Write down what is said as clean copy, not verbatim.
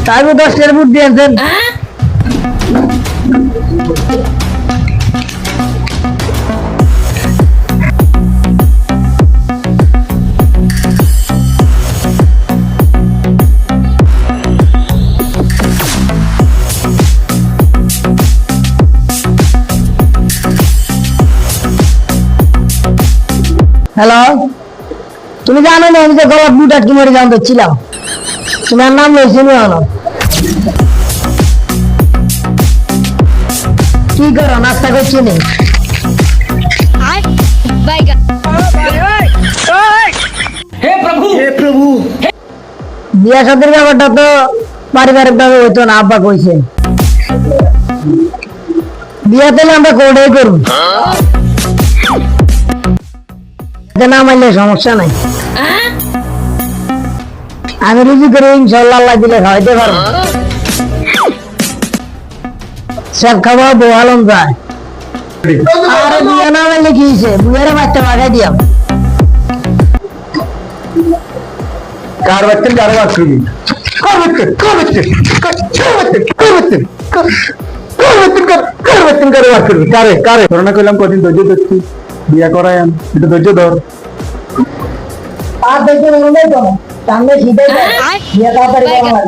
তারপর 10 বুট দিয়েছেন। হ্যালো, তুমি জানো না আমি যে গলার বুট আটকে মরে জানতে ছিলাম, তোমার নাম লইছি না। কি করো, নাস্তা করছি নি? বিয়া সাথের ব্যাপারটা তো পারিবারিক ভাবে হইতো না, আব্বা কইছে বিয়া তাহলে আমরা কোর্টেই করবো, না মানলে সমস্যা নাই। আমি রুজি করে ইনশাল্লাহ আল্লাহ দিলে খাওয়াইতে পারবো। সব খাওয়া বোয়ালম যায়। আর বিয়া না মানলে কি হয়েছে, বুয়ারে বাচ্চা মাখাই দিয়াম। কার বাচ্চা কারো বাচ্চা করোনা করলাম কদিন ধৈর্য ধরছি, বিয়া করাই একটু ধৈর্য ধর। আর দেখতে মনে তো সামনে শীতে বিয়া তাড়াতাড়ি করা হয়।